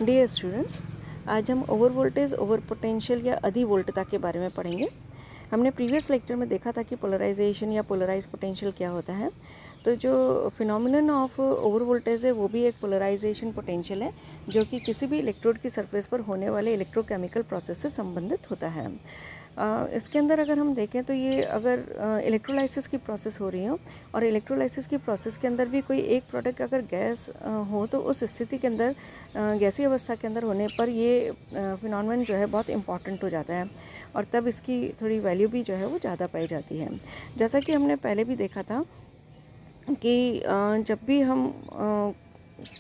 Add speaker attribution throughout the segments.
Speaker 1: Dear students, आज हम over voltage, over potential या अधि वोल्टता के बारे में पढ़ेंगे। हमने प्रीवियस लेक्चर में देखा था कि पोलराइजेशन या पोलराइज पोटेंशियल क्या होता है। तो जो फिनोमिनन ऑफ ओवर वोल्टेज है वो भी एक पोलराइजेशन पोटेंशियल है, जो कि किसी भी इलेक्ट्रोड की सरफेस पर होने वाले इलेक्ट्रोकेमिकल प्रोसेस से संबंधित होता है। इसके अंदर अगर हम देखें तो ये अगर इलेक्ट्रोलाइसिस की प्रोसेस हो रही हो और इलेक्ट्रोलाइसिस की प्रोसेस के अंदर भी कोई एक प्रोडक्ट अगर गैस हो, तो उस स्थिति के अंदर गैसीय अवस्था के अंदर होने पर ये फिनोमेनन जो है बहुत इम्पॉर्टेंट हो जाता है और तब इसकी थोड़ी वैल्यू भी जो है वो ज़्यादा पाई जाती है। जैसा कि हमने पहले भी देखा था कि जब भी हम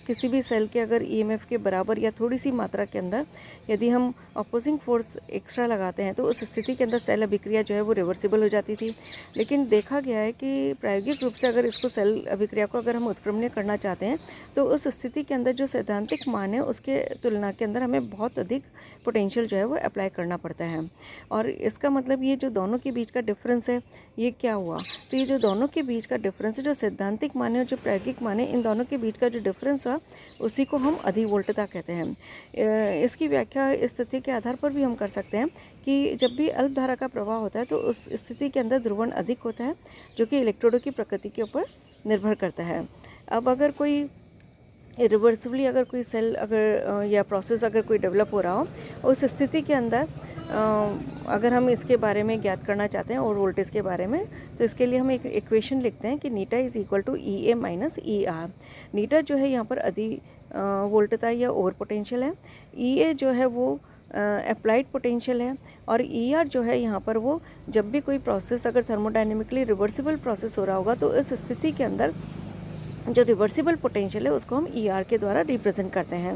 Speaker 1: किसी भी सेल के अगर ईएमएफ के बराबर या थोड़ी सी मात्रा के अंदर यदि हम अपोजिंग फोर्स एक्स्ट्रा लगाते हैं तो उस स्थिति के अंदर सेल अभिक्रिया जो है वो रिवर्सिबल हो जाती थी। लेकिन देखा गया है कि प्रायोगिक रूप से अगर इसको सेल अभिक्रिया को अगर हम उत्क्रमणीय करना चाहते हैं तो उस स्थिति के अंदर जो सैद्धांतिक मान है उसके तुलना के अंदर हमें बहुत अधिक पोटेंशियल जो है वो अप्लाई करना पड़ता है। और इसका मतलब ये जो दोनों के बीच का डिफरेंस है ये क्या हुआ, तो ये जो दोनों के बीच का डिफरेंस है, जो सैद्धांतिक मान है और जो प्रायोगिक मान है, इन दोनों के बीच का जो डिफरेंस हुआ उसी को हम अधिवोल्टता कहते हैं। इसकी व्याख्या इस तथ्य के आधार पर भी हम कर सकते हैं कि जब भी अल्प धारा का प्रवाह होता है तो उस स्थिति के अंदर ध्रुवण अधिक होता है, जो कि इलेक्ट्रोडों की प्रकृति के ऊपर निर्भर करता है। अब अगर कोई रिवर्सिबली अगर कोई सेल अगर या प्रोसेस अगर कोई डेवलप हो रहा हो, उस स्थिति के अंदर अगर हम इसके बारे में ज्ञात करना चाहते हैं और वोल्टेज के बारे में, तो इसके लिए हम एक इक्वेशन लिखते हैं कि नीटा is equal to E A minus E R. नीटा जो है यहाँ पर अधि वोल्टता या ओवर पोटेंशियल है, ई ए जो है वो अप्लाइड पोटेंशियल है और ई आर जो है यहाँ पर वो जब भी कोई प्रोसेस अगर थर्मोडाइनमिकली रिवर्सिबल प्रोसेस हो रहा होगा तो इस स्थिति के अंदर जो रिवर्सिबल पोटेंशियल है उसको हम ई आर के द्वारा रिप्रेजेंट करते हैं।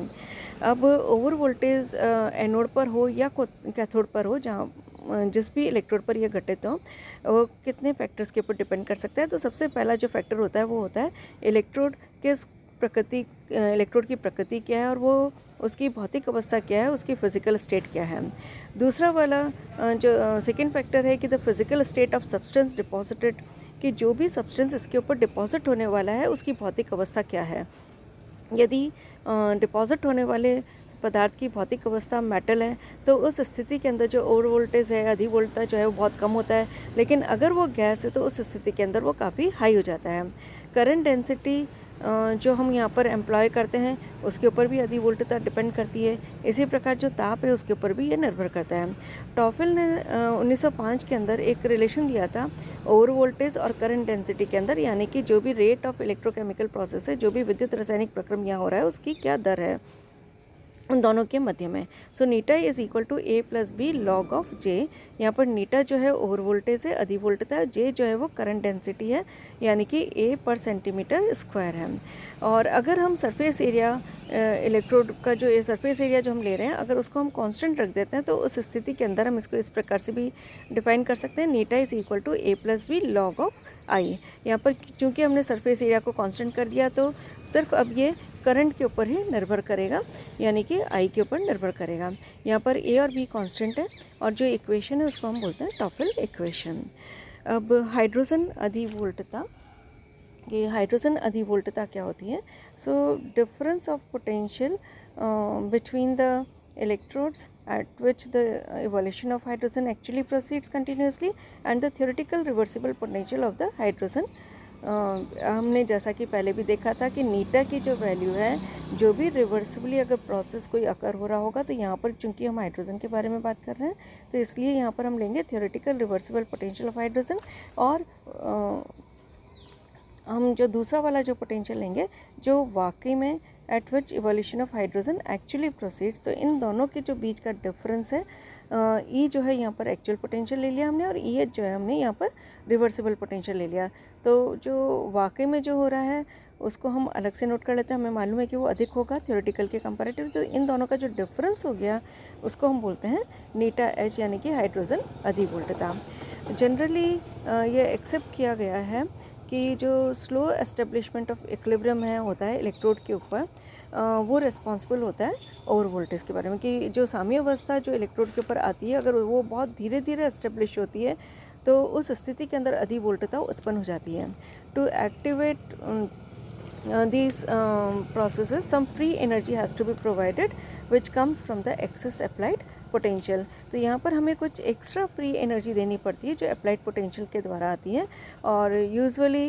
Speaker 1: अब ओवर वोल्टेज एनोड पर हो या कैथोड पर हो, जहाँ जिस भी इलेक्ट्रोड पर यह घटित हो, वो कितने फैक्टर्स के ऊपर डिपेंड कर सकता है। तो सबसे पहला जो फैक्टर होता है वो होता है इलेक्ट्रोड इलेक्ट्रोड की प्रकृति क्या है और वो उसकी भौतिक अवस्था क्या है, उसकी फिजिकल स्टेट क्या है। दूसरा वाला जो सेकेंड फैक्टर है कि the physical state of substance deposited, कि जो भी सब्सटेंस इसके ऊपर डिपॉजिट होने वाला है उसकी भौतिक अवस्था क्या है। यदि डिपॉजिट होने वाले पदार्थ की भौतिक अवस्था मेटल है तो उस स्थिति के अंदर जो ओवर वोल्टेज है, अधि वोल्टता जो है वो बहुत कम होता है। लेकिन अगर वो गैस है तो उस स्थिति के अंदर वो काफ़ी हाई हो जाता है। करंट डेंसिटी जो हम यहाँ पर एम्प्लॉय करते हैं उसके ऊपर भी अधि वोल्टता डिपेंड करती है। इसी प्रकार जो ताप है उसके ऊपर भी ये निर्भर करता है। टॉफल ने 1905 के अंदर एक रिलेशन दिया था ओवर वोल्टेज और करंट डेंसिटी के अंदर, यानी कि जो भी रेट ऑफ इलेक्ट्रोकेमिकल प्रोसेस है, जो भी विद्युत रासायनिक प्रक्रम यहाँ हो रहा है उसकी क्या दर है उन दोनों के मध्य में। सो नीटा is equal to A plus B log of J. यहाँ पर नीटा जो है ओवर वोल्टेज है, अधि वोल्टता है, जे जो है वो करंट डेंसिटी है, यानी कि ए पर सेंटीमीटर स्क्वायर है। और अगर हम सरफेस एरिया इलेक्ट्रोड का जो सरफेस एरिया जो हम ले रहे हैं अगर उसको हम कांस्टेंट रख देते हैं तो उस स्थिति के अंदर हम इसको इस प्रकार से भी डिफाइन कर सकते हैं, नीटा is equal to A plus B log of I. यहाँ पर चूँकि हमने सरफेस एरिया को कांस्टेंट कर दिया तो सिर्फ अब ये करंट के ऊपर ही निर्भर करेगा, यानी कि आई के ऊपर निर्भर करेगा। यहाँ पर ए और बी कांस्टेंट है और जो इक्वेशन है उसको हम बोलते हैं टॉफल इक्वेशन। अब हाइड्रोजन अधि वोल्टता, ये हाइड्रोजन अधि वोल्टता क्या होती है। So difference of potential between the electrodes at which the evolution of hydrogen actually proceeds continuously and the theoretical reversible potential of the hydrogen। हमने जैसा कि पहले भी देखा था कि नीटा की जो वैल्यू है, जो भी रिवर्सिबली अगर प्रोसेस कोई अकर हो रहा होगा तो यहाँ पर चूंकि हम हाइड्रोजन के बारे में बात कर रहे हैं तो इसलिए यहाँ पर हम लेंगे theoretical reversible potential of hydrogen. और हम जो दूसरा वाला जो पोटेंशियल लेंगे जो वाकई में eight which evolution of hydrogen actually proceeds, तो इन दोनों के जो बीच का डिफरेंस है ई जो है यहाँ पर एक्चुअल पोटेंशियल ले लिया हमने और ई एच जो है हमने यहाँ पर रिवर्सिबल पोटेंशियल ले लिया। तो जो वाकई में जो हो रहा है उसको हम अलग से नोट कर लेते हैं, हमें मालूम है कि वो अधिक होगा थ्योरेटिकल के कंपैरेटिव। तो इन दोनों का जो डिफरेंस हो गया उसको हम बोलते हैं नीटा एच, यानी कि हाइड्रोजन अधि वोल्टता। जनरली ये एक्सेप्ट किया गया है कि जो स्लो एस्टेब्लिशमेंट ऑफ इक्विलिब्रियम है होता है इलेक्ट्रोड के ऊपर, वो रिस्पॉन्सिबल होता है ओवर वोल्टेज के बारे में, कि जो साम्य अवस्था जो इलेक्ट्रोड के ऊपर आती है अगर वो बहुत धीरे धीरे एस्टेब्लिश होती है तो उस स्थिति के अंदर अधि वोल्टता उत्पन्न हो जाती है। To activate these processes, some free energy has to be provided which comes from the excess applied potential. तो यहाँ पर हमें कुछ एक्स्ट्रा फ्री एनर्जी देनी पड़ती है जो अप्लाइड पोटेंशियल के द्वारा आती है, और यूजुअली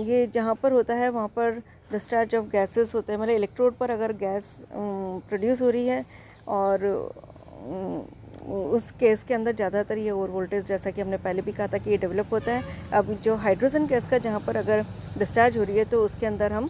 Speaker 1: ये जहाँ पर होता है वहाँ पर डिस्चार्ज ऑफ गैसेस होते हैं, मतलब इलेक्ट्रोड पर अगर गैस प्रोड्यूस हो रही है और उस केस के अंदर ज़्यादातर ये ओवर वोल्टेज, जैसा कि हमने पहले भी कहा था कि ये डेवलप होता है। अब जो हाइड्रोजन गैस का जहाँ पर अगर डिस्चार्ज हो रही है तो उसके अंदर हम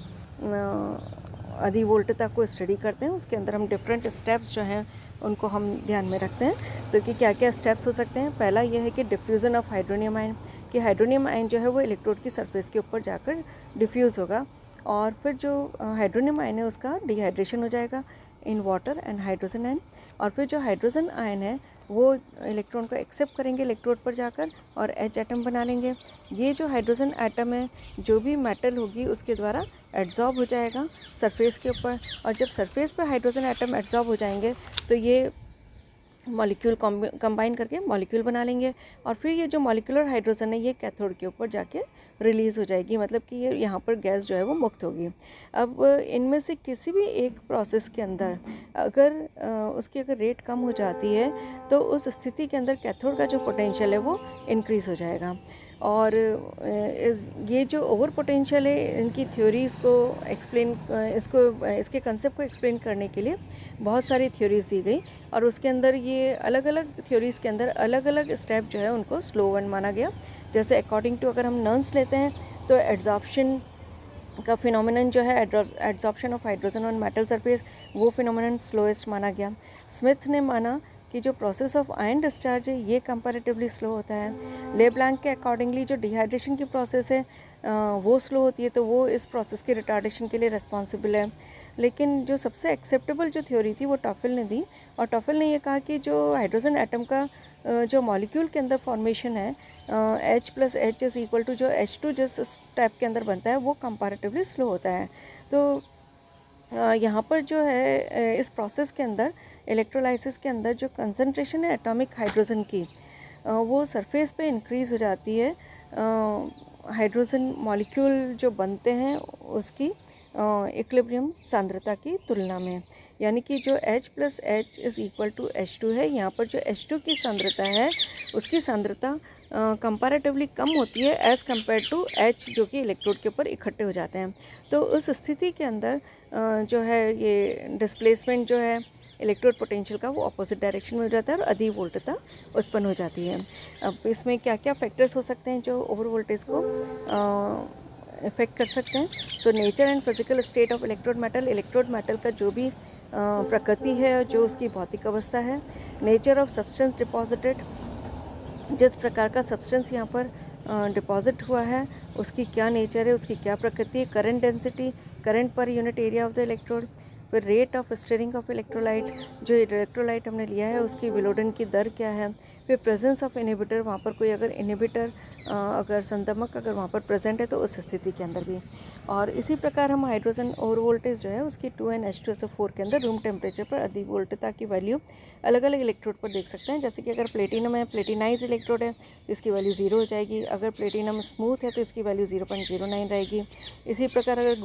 Speaker 1: अधि वोल्टता को स्टडी करते हैं, उसके अंदर हम डिफरेंट स्टेप्स जो हैं उनको हम ध्यान में रखते हैं। तो कि क्या क्या स्टेप्स हो सकते हैं। पहला ये है कि डिफ्यूज़न ऑफ हाइड्रोनियम आयन, कि हाइड्रोनियम आयन जो है वो इलेक्ट्रोड की सरफेस के ऊपर जाकर डिफ्यूज़ होगा, और फिर जो हाइड्रोनियम आयन है उसका डिहाइड्रेशन हो जाएगा in water and hydrogen ion, और फिर जो हाइड्रोजन आयन है वो इलेक्ट्रॉन को एक्सेप्ट करेंगे इलेक्ट्रोड पर जाकर और H एटम बना लेंगे। ये जो हाइड्रोजन एटम है जो भी मेटल होगी उसके द्वारा एड्जॉर्ब हो जाएगा सरफेस के ऊपर, और जब सरफेस पर हाइड्रोजन एटम एड्जॉर्ब हो जाएंगे तो ये मॉलिक्यूल कंबाइन करके मॉलिक्यूल बना लेंगे, और फिर ये जो मॉलिक्यूलर हाइड्रोजन है ये कैथोड के ऊपर जाके रिलीज़ हो जाएगी, मतलब कि ये यहाँ पर गैस जो है वो मुक्त होगी। अब इनमें से किसी भी एक प्रोसेस के अंदर अगर उसकी अगर रेट कम हो जाती है तो उस स्थिति के अंदर कैथोड का जो पोटेंशियल है वो इंक्रीज़ हो जाएगा। और ये जो ओवर पोटेंशियल है इनकी थ्योरीज़ को एक्सप्लेन इसके कंसेप्ट को एक्सप्लेन करने के लिए बहुत सारी थ्योरीज़ दी गई, और उसके अंदर ये अलग अलग थ्योरीज़ के अंदर अलग अलग स्टेप जो है उनको स्लो वन माना गया। जैसे अकॉर्डिंग टू अगर हम नर्न्स लेते हैं तो एड्जॉर्प्शन का फिनोमेनन जो है adsorption of hydrogen on metal surface, वो फिनोमेनन स्लोएस्ट माना गया। स्मिथ ने माना कि जो प्रोसेस ऑफ आयन डिस्चार्ज है ये कंपैरेटिवली स्लो होता है। ले ब्लैंक के अकॉर्डिंगली जो डिहाइड्रेशन की प्रोसेस है वो स्लो होती है, तो वो इस प्रोसेस की रिटार्डेशन के लिए रिस्पॉन्सिबल है। लेकिन जो सबसे एक्सेप्टेबल जो थ्योरी थी वो टॉफल ने दी, और टॉफल ने ये कहा कि जो हाइड्रोजन एटम का जो मॉलिक्यूल के अंदर फॉर्मेशन है H + H is equal to जो H2 जिस स्टेप के अंदर बनता है वो कंपैरेटिवली स्लो होता है। तो यहाँ पर जो है इस प्रोसेस के अंदर इलेक्ट्रोलाइसिस के अंदर जो कंसंट्रेशन है एटॉमिक हाइड्रोजन की वो सरफेस पे इंक्रीज़ हो जाती है हाइड्रोजन मॉलिक्यूल जो बनते हैं उसकी इक्विलिब्रियम सांद्रता की तुलना में। यानी कि जो H + H is equal to H2 है, यहाँ पर जो H2 की सांद्रता है उसकी सांद्रता कंपैरेटिवली कम होती है एज़ कम्पेयर टू H जो कि इलेक्ट्रोड के ऊपर इकट्ठे हो जाते हैं। तो उस स्थिति के अंदर जो है ये डिस्प्लेसमेंट जो है इलेक्ट्रोड पोटेंशियल का वो अपोजिट डायरेक्शन में हो जाता है और अधि वोल्टता उत्पन्न हो जाती है। अब इसमें क्या क्या फैक्टर्स हो सकते हैं जो ओवर वोल्टेज को इफ़ेक्ट कर सकते हैं। So nature and physical state of electrode metal का जो भी प्रकृति है, जो उसकी भौतिक अवस्था है, नेचर ऑफ सब्सटेंस डिपॉजिटेड, जिस प्रकार का सब्सटेंस यहाँ पर डिपॉजिट हुआ है उसकी क्या नेचर है, उसकी क्या प्रकृति है, current density, current per unit area of the electrode, फिर rate of stirring of electrolyte, जो इलेक्ट्रोलाइट हमने लिया है उसकी विलोडन की दर क्या है, फिर प्रेजेंस ऑफ इनहिबिटर, वहाँ पर कोई अगर इनहिबिटर अगर संदमक अगर वहाँ पर प्रेजेंट है तो उस स्थिति के अंदर भी। और इसी प्रकार हम हाइड्रोजन ओवर वोल्टेज जो है उसकी 2NH2SO4 के अंदर रूम टेम्परेचर पर अधि वोल्टता की वैल्यू अलग अलग इलेक्ट्रोड पर देख सकते हैं। जैसे कि अगर प्लेटिनम है, प्लेटिनाइज इलेक्ट्रोड है तो इसकी वैल्यू 0 हो जाएगी, अगर प्लेटिनम स्मूथ है तो इसकी वैल्यू 0.09 रहेगी। इसी प्रकार अगर